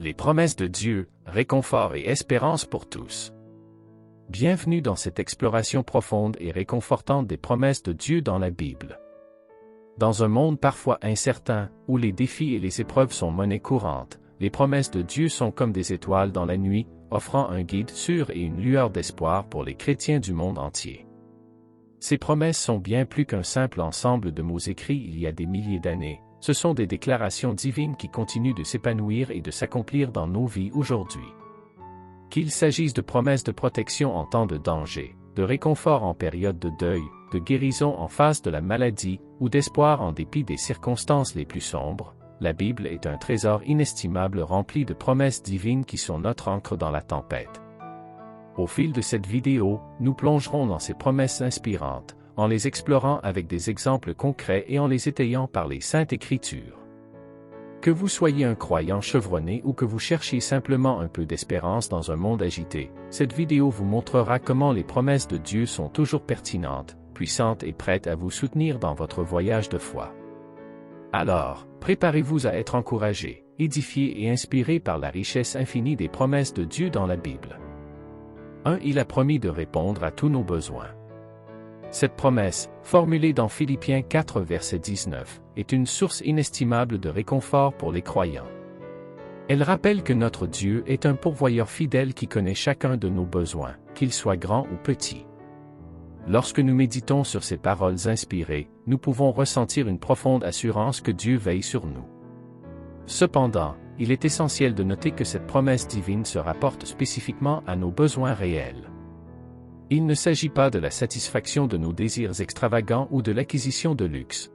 Les promesses de Dieu, réconfort et espérance pour tous. Bienvenue dans cette exploration profonde et réconfortante des promesses de Dieu dans la Bible. Dans un monde parfois incertain, où les défis et les épreuves sont monnaie courante, les promesses de Dieu sont comme des étoiles dans la nuit, offrant un guide sûr et une lueur d'espoir pour les chrétiens du monde entier. Ces promesses sont bien plus qu'un simple ensemble de mots écrits il y a des milliers d'années. Ce sont des déclarations divines qui continuent de s'épanouir et de s'accomplir dans nos vies aujourd'hui. Qu'il s'agisse de promesses de protection en temps de danger, de réconfort en période de deuil, de guérison en face de la maladie, ou d'espoir en dépit des circonstances les plus sombres, la Bible est un trésor inestimable rempli de promesses divines qui sont notre ancre dans la tempête. Au fil de cette vidéo, nous plongerons dans ces promesses inspirantes, en les explorant avec des exemples concrets et en les étayant par les Saintes Écritures. Que vous soyez un croyant chevronné ou que vous cherchiez simplement un peu d'espérance dans un monde agité, cette vidéo vous montrera comment les promesses de Dieu sont toujours pertinentes, puissantes et prêtes à vous soutenir dans votre voyage de foi. Alors, préparez-vous à être encouragé, édifié et inspiré par la richesse infinie des promesses de Dieu dans la Bible. 1. Il a promis de répondre à tous nos besoins. Cette promesse, formulée dans Philippiens 4 verset 19, est une source inestimable de réconfort pour les croyants. Elle rappelle que notre Dieu est un pourvoyeur fidèle qui connaît chacun de nos besoins, qu'ils soient grands ou petits. Lorsque nous méditons sur ces paroles inspirées, nous pouvons ressentir une profonde assurance que Dieu veille sur nous. Cependant, il est essentiel de noter que cette promesse divine se rapporte spécifiquement à nos besoins réels. Il ne s'agit pas de la satisfaction de nos désirs extravagants ou de l'acquisition de luxe.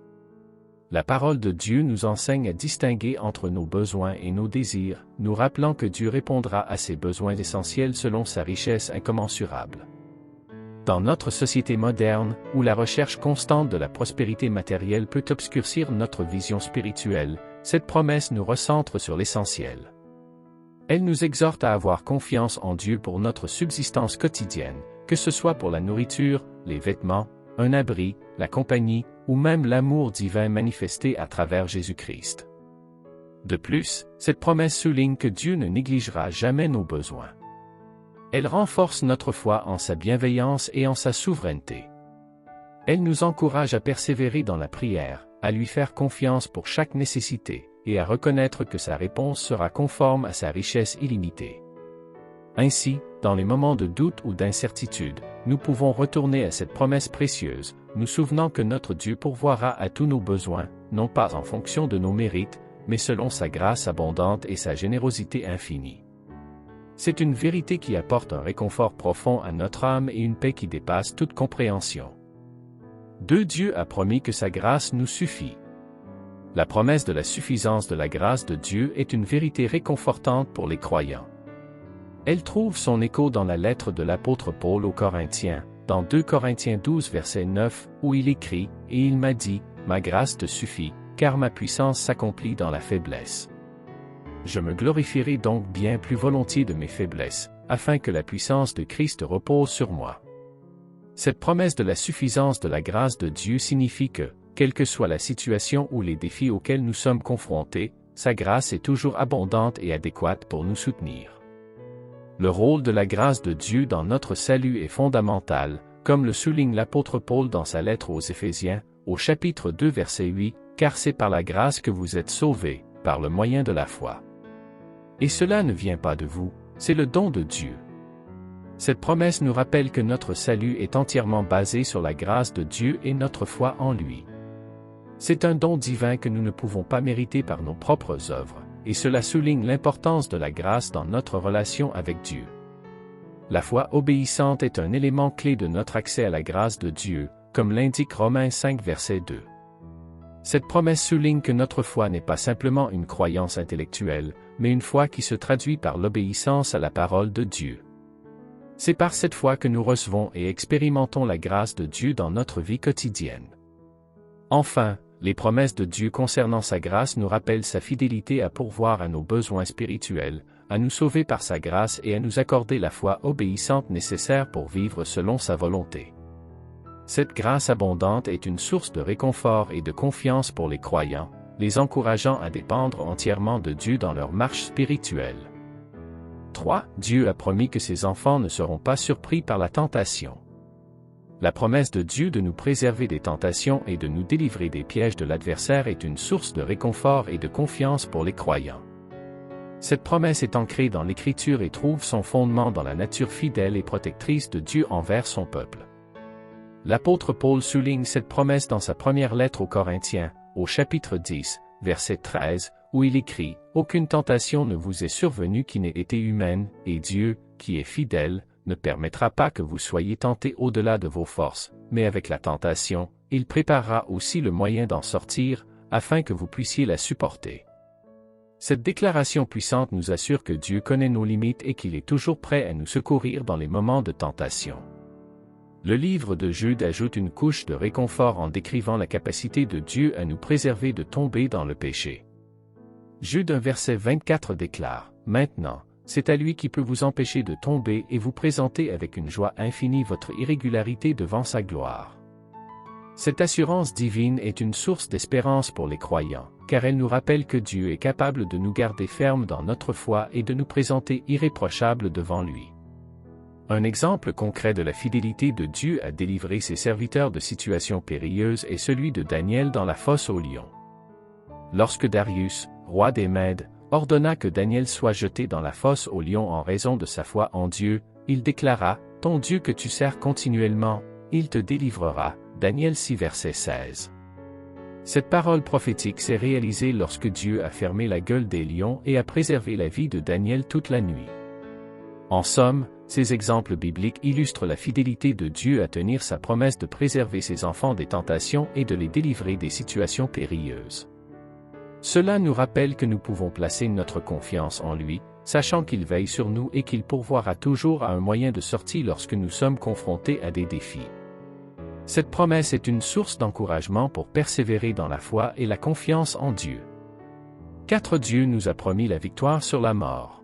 La parole de Dieu nous enseigne à distinguer entre nos besoins et nos désirs, nous rappelant que Dieu répondra à ses besoins essentiels selon sa richesse incommensurable. Dans notre société moderne, où la recherche constante de la prospérité matérielle peut obscurcir notre vision spirituelle, cette promesse nous recentre sur l'essentiel. Elle nous exhorte à avoir confiance en Dieu pour notre subsistance quotidienne, que ce soit pour la nourriture, les vêtements, un abri, la compagnie, ou même l'amour divin manifesté à travers Jésus-Christ. De plus, cette promesse souligne que Dieu ne négligera jamais nos besoins. Elle renforce notre foi en sa bienveillance et en sa souveraineté. Elle nous encourage à persévérer dans la prière, à lui faire confiance pour chaque nécessité, et à reconnaître que sa réponse sera conforme à sa richesse illimitée. Ainsi, dans les moments de doute ou d'incertitude, nous pouvons retourner à cette promesse précieuse, nous souvenant que notre Dieu pourvoira à tous nos besoins, non pas en fonction de nos mérites, mais selon sa grâce abondante et sa générosité infinie. C'est une vérité qui apporte un réconfort profond à notre âme et une paix qui dépasse toute compréhension. 2. Dieu a promis que sa grâce nous suffit. La promesse de la suffisance de la grâce de Dieu est une vérité réconfortante pour les croyants. Elle trouve son écho dans la lettre de l'apôtre Paul aux Corinthiens, dans 2 Corinthiens 12 verset 9, où il écrit « Et il m'a dit, ma grâce te suffit, car ma puissance s'accomplit dans la faiblesse. Je me glorifierai donc bien plus volontiers de mes faiblesses, afin que la puissance de Christ repose sur moi. » Cette promesse de la suffisance de la grâce de Dieu signifie que, quelle que soit la situation ou les défis auxquels nous sommes confrontés, sa grâce est toujours abondante et adéquate pour nous soutenir. Le rôle de la grâce de Dieu dans notre salut est fondamental, comme le souligne l'apôtre Paul dans sa lettre aux Éphésiens, au chapitre 2 verset 8, « Car c'est par la grâce que vous êtes sauvés, par le moyen de la foi. Et cela ne vient pas de vous, c'est le don de Dieu. » Cette promesse nous rappelle que notre salut est entièrement basé sur la grâce de Dieu et notre foi en lui. C'est un don divin que nous ne pouvons pas mériter par nos propres œuvres, et cela souligne l'importance de la grâce dans notre relation avec Dieu. La foi obéissante est un élément clé de notre accès à la grâce de Dieu, comme l'indique Romains 5 verset 2. Cette promesse souligne que notre foi n'est pas simplement une croyance intellectuelle, mais une foi qui se traduit par l'obéissance à la parole de Dieu. C'est par cette foi que nous recevons et expérimentons la grâce de Dieu dans notre vie quotidienne. Enfin, les promesses de Dieu concernant sa grâce nous rappellent sa fidélité à pourvoir à nos besoins spirituels, à nous sauver par sa grâce et à nous accorder la foi obéissante nécessaire pour vivre selon sa volonté. Cette grâce abondante est une source de réconfort et de confiance pour les croyants, les encourageant à dépendre entièrement de Dieu dans leur marche spirituelle. 3. Dieu a promis que ses enfants ne seront pas surpris par la tentation. La promesse de Dieu de nous préserver des tentations et de nous délivrer des pièges de l'adversaire est une source de réconfort et de confiance pour les croyants. Cette promesse est ancrée dans l'Écriture et trouve son fondement dans la nature fidèle et protectrice de Dieu envers son peuple. L'apôtre Paul souligne cette promesse dans sa première lettre aux Corinthiens, au chapitre 10, verset 13, où il écrit « Aucune tentation ne vous est survenue qui n'ait été humaine, et Dieu, qui est fidèle, ne permettra pas que vous soyez tentés au-delà de vos forces, mais avec la tentation, il préparera aussi le moyen d'en sortir, afin que vous puissiez la supporter. » Cette déclaration puissante nous assure que Dieu connaît nos limites et qu'il est toujours prêt à nous secourir dans les moments de tentation. Le livre de Jude ajoute une couche de réconfort en décrivant la capacité de Dieu à nous préserver de tomber dans le péché. Jude 1 verset 24 déclare « Maintenant, c'est à lui qui peut vous empêcher de tomber et vous présenter avec une joie infinie votre irrégularité devant sa gloire. » Cette assurance divine est une source d'espérance pour les croyants, car elle nous rappelle que Dieu est capable de nous garder fermes dans notre foi et de nous présenter irréprochables devant lui. Un exemple concret de la fidélité de Dieu à délivrer ses serviteurs de situations périlleuses est celui de Daniel dans la fosse aux lions. Lorsque Darius, roi des Mèdes, ordonna que Daniel soit jeté dans la fosse aux lions en raison de sa foi en Dieu, il déclara « Ton Dieu que tu sers continuellement, il te délivrera. » Daniel 6 verset 16. Cette parole prophétique s'est réalisée lorsque Dieu a fermé la gueule des lions et a préservé la vie de Daniel toute la nuit. En somme, ces exemples bibliques illustrent la fidélité de Dieu à tenir sa promesse de préserver ses enfants des tentations et de les délivrer des situations périlleuses. Cela nous rappelle que nous pouvons placer notre confiance en lui, sachant qu'il veille sur nous et qu'il pourvoira toujours à un moyen de sortie lorsque nous sommes confrontés à des défis. Cette promesse est une source d'encouragement pour persévérer dans la foi et la confiance en Dieu. 4. Dieu nous a promis la victoire sur la mort.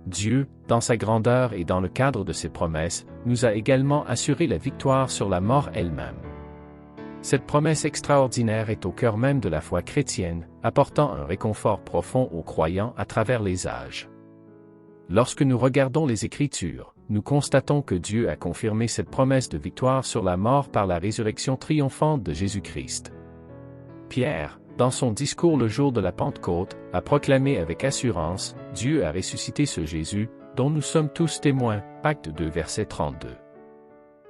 Dieu, dans sa grandeur et dans le cadre de ses promesses, nous a également assuré la victoire sur la mort elle-même. Cette promesse extraordinaire est au cœur même de la foi chrétienne, apportant un réconfort profond aux croyants à travers les âges. Lorsque nous regardons les Écritures, nous constatons que Dieu a confirmé cette promesse de victoire sur la mort par la résurrection triomphante de Jésus-Christ. Pierre, dans son discours le jour de la Pentecôte, a proclamé avec assurance « Dieu a ressuscité ce Jésus, dont nous sommes tous témoins » Acte 2 verset 32.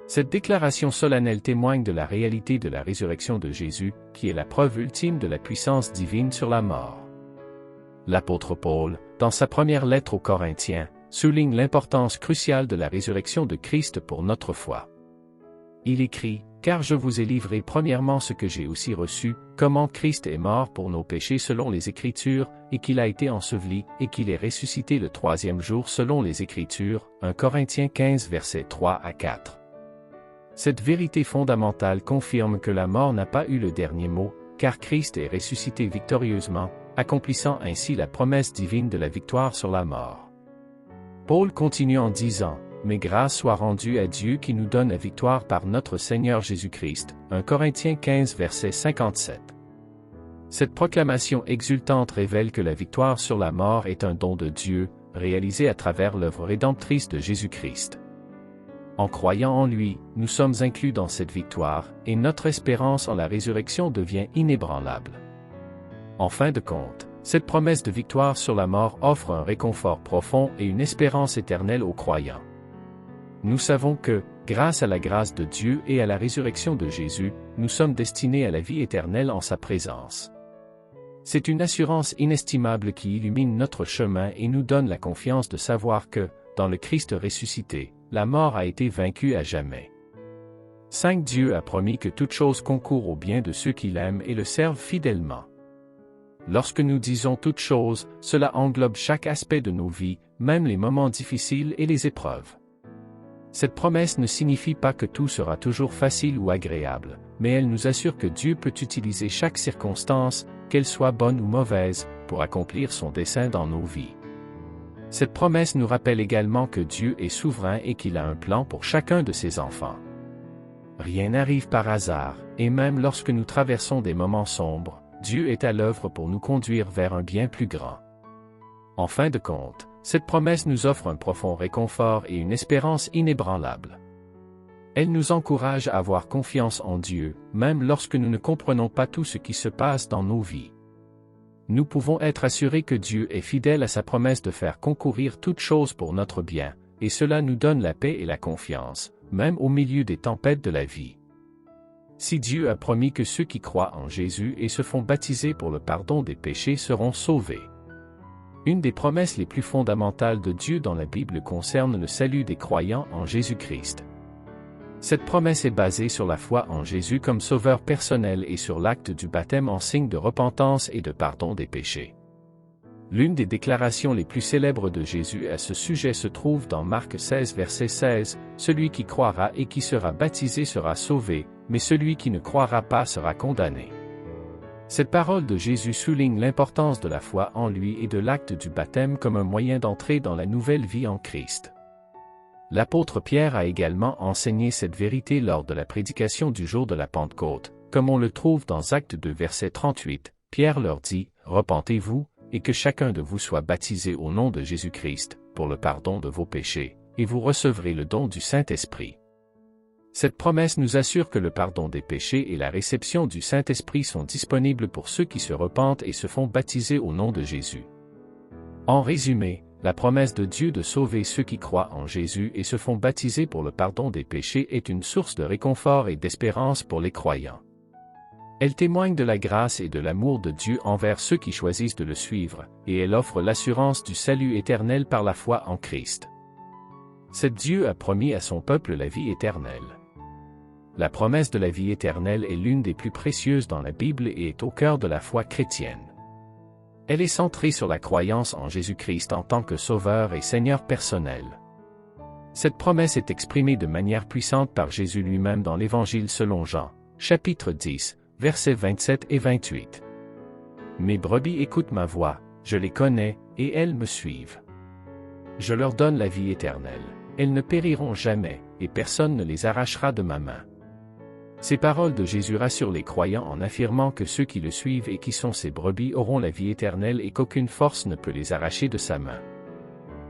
Cette déclaration solennelle témoigne de la réalité de la résurrection de Jésus, qui est la preuve ultime de la puissance divine sur la mort. L'apôtre Paul, dans sa première lettre aux Corinthiens, souligne l'importance cruciale de la résurrection de Christ pour notre foi. Il écrit « Car je vous ai livré premièrement ce que j'ai aussi reçu, comment Christ est mort pour nos péchés selon les Écritures, et qu'il a été enseveli, et qu'il est ressuscité le troisième jour selon les Écritures. » 1 Corinthiens 15 versets 3 à 4. Cette vérité fondamentale confirme que la mort n'a pas eu le dernier mot, car Christ est ressuscité victorieusement, accomplissant ainsi la promesse divine de la victoire sur la mort. Paul continue en disant « Mais grâce soit rendue à Dieu qui nous donne la victoire par notre Seigneur Jésus-Christ. » 1 Corinthiens 15 verset 57. Cette proclamation exultante révèle que la victoire sur la mort est un don de Dieu, réalisé à travers l'œuvre rédemptrice de Jésus-Christ. En croyant en lui, nous sommes inclus dans cette victoire, et notre espérance en la résurrection devient inébranlable. En fin de compte, cette promesse de victoire sur la mort offre un réconfort profond et une espérance éternelle aux croyants. Nous savons que, grâce à la grâce de Dieu et à la résurrection de Jésus, nous sommes destinés à la vie éternelle en sa présence. C'est une assurance inestimable qui illumine notre chemin et nous donne la confiance de savoir que, dans le Christ ressuscité, la mort a été vaincue à jamais. 5. Dieu a promis que toute chose concourt au bien de ceux qui l'aiment et le servent fidèlement. Lorsque nous disons toute chose, cela englobe chaque aspect de nos vies, même les moments difficiles et les épreuves. Cette promesse ne signifie pas que tout sera toujours facile ou agréable, mais elle nous assure que Dieu peut utiliser chaque circonstance, qu'elle soit bonne ou mauvaise, pour accomplir son dessein dans nos vies. Cette promesse nous rappelle également que Dieu est souverain et qu'il a un plan pour chacun de ses enfants. Rien n'arrive par hasard, et même lorsque nous traversons des moments sombres, Dieu est à l'œuvre pour nous conduire vers un bien plus grand. En fin de compte, cette promesse nous offre un profond réconfort et une espérance inébranlable. Elle nous encourage à avoir confiance en Dieu, même lorsque nous ne comprenons pas tout ce qui se passe dans nos vies. Nous pouvons être assurés que Dieu est fidèle à sa promesse de faire concourir toutes choses pour notre bien, et cela nous donne la paix et la confiance, même au milieu des tempêtes de la vie. Si Dieu a promis que ceux qui croient en Jésus et se font baptiser pour le pardon des péchés seront sauvés. Une des promesses les plus fondamentales de Dieu dans la Bible concerne le salut des croyants en Jésus-Christ. Cette promesse est basée sur la foi en Jésus comme sauveur personnel et sur l'acte du baptême en signe de repentance et de pardon des péchés. L'une des déclarations les plus célèbres de Jésus à ce sujet se trouve dans Marc 16 verset 16, « Celui qui croira et qui sera baptisé sera sauvé, mais celui qui ne croira pas sera condamné. » Cette parole de Jésus souligne l'importance de la foi en lui et de l'acte du baptême comme un moyen d'entrer dans la nouvelle vie en Christ. L'apôtre Pierre a également enseigné cette vérité lors de la prédication du jour de la Pentecôte, comme on le trouve dans Actes 2 verset 38. Pierre leur dit, « Repentez-vous, et que chacun de vous soit baptisé au nom de Jésus-Christ, pour le pardon de vos péchés, et vous recevrez le don du Saint-Esprit. » Cette promesse nous assure que le pardon des péchés et la réception du Saint-Esprit sont disponibles pour ceux qui se repentent et se font baptiser au nom de Jésus. En résumé, la promesse de Dieu de sauver ceux qui croient en Jésus et se font baptiser pour le pardon des péchés est une source de réconfort et d'espérance pour les croyants. Elle témoigne de la grâce et de l'amour de Dieu envers ceux qui choisissent de le suivre, et elle offre l'assurance du salut éternel par la foi en Christ. Cet Dieu a promis à son peuple la vie éternelle. La promesse de la vie éternelle est l'une des plus précieuses dans la Bible et est au cœur de la foi chrétienne. Elle est centrée sur la croyance en Jésus-Christ en tant que Sauveur et Seigneur personnel. Cette promesse est exprimée de manière puissante par Jésus lui-même dans l'Évangile selon Jean, chapitre 10, versets 27 et 28. « Mes brebis écoutent ma voix, je les connais, et elles me suivent. Je leur donne la vie éternelle, elles ne périront jamais, et personne ne les arrachera de ma main. » Ces paroles de Jésus rassurent les croyants en affirmant que ceux qui le suivent et qui sont ses brebis auront la vie éternelle et qu'aucune force ne peut les arracher de sa main.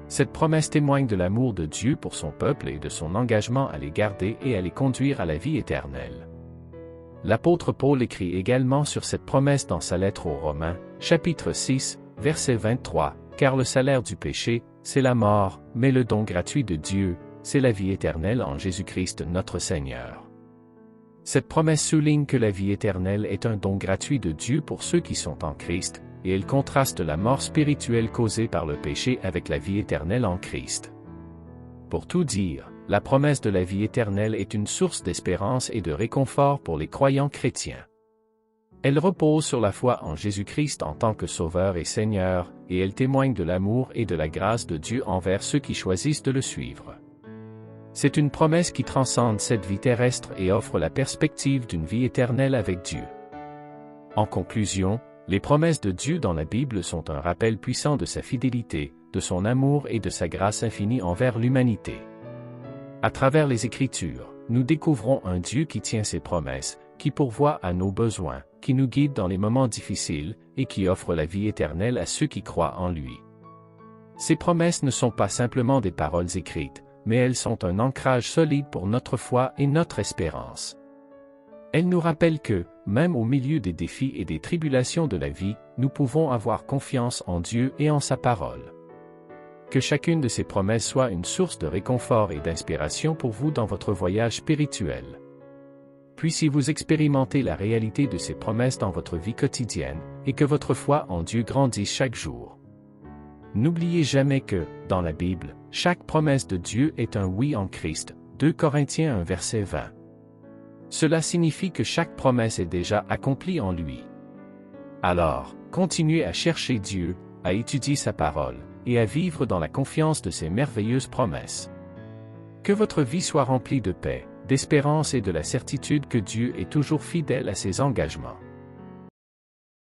Cette promesse témoigne de l'amour de Dieu pour son peuple et de son engagement à les garder et à les conduire à la vie éternelle. L'apôtre Paul écrit également sur cette promesse dans sa lettre aux Romains, chapitre 6, verset 23, « Car le salaire du péché, c'est la mort, mais le don gratuit de Dieu, c'est la vie éternelle en Jésus-Christ notre Seigneur. » Cette promesse souligne que la vie éternelle est un don gratuit de Dieu pour ceux qui sont en Christ, et elle contraste la mort spirituelle causée par le péché avec la vie éternelle en Christ. Pour tout dire, la promesse de la vie éternelle est une source d'espérance et de réconfort pour les croyants chrétiens. Elle repose sur la foi en Jésus-Christ en tant que Sauveur et Seigneur, et elle témoigne de l'amour et de la grâce de Dieu envers ceux qui choisissent de le suivre. C'est une promesse qui transcende cette vie terrestre et offre la perspective d'une vie éternelle avec Dieu. En conclusion, les promesses de Dieu dans la Bible sont un rappel puissant de sa fidélité, de son amour et de sa grâce infinie envers l'humanité. À travers les Écritures, nous découvrons un Dieu qui tient ses promesses, qui pourvoit à nos besoins, qui nous guide dans les moments difficiles, et qui offre la vie éternelle à ceux qui croient en lui. Ces promesses ne sont pas simplement des paroles écrites, mais elles sont un ancrage solide pour notre foi et notre espérance. Elles nous rappellent que, même au milieu des défis et des tribulations de la vie, nous pouvons avoir confiance en Dieu et en sa parole. Que chacune de ces promesses soit une source de réconfort et d'inspiration pour vous dans votre voyage spirituel. Puissiez-vous expérimenter la réalité de ces promesses dans votre vie quotidienne, et que votre foi en Dieu grandisse chaque jour. N'oubliez jamais que, dans la Bible, chaque promesse de Dieu est un oui en Christ. 2 Corinthiens 1 verset 20. Cela signifie que chaque promesse est déjà accomplie en lui. Alors, continuez à chercher Dieu, à étudier sa parole, et à vivre dans la confiance de ses merveilleuses promesses. Que votre vie soit remplie de paix, d'espérance et de la certitude que Dieu est toujours fidèle à ses engagements.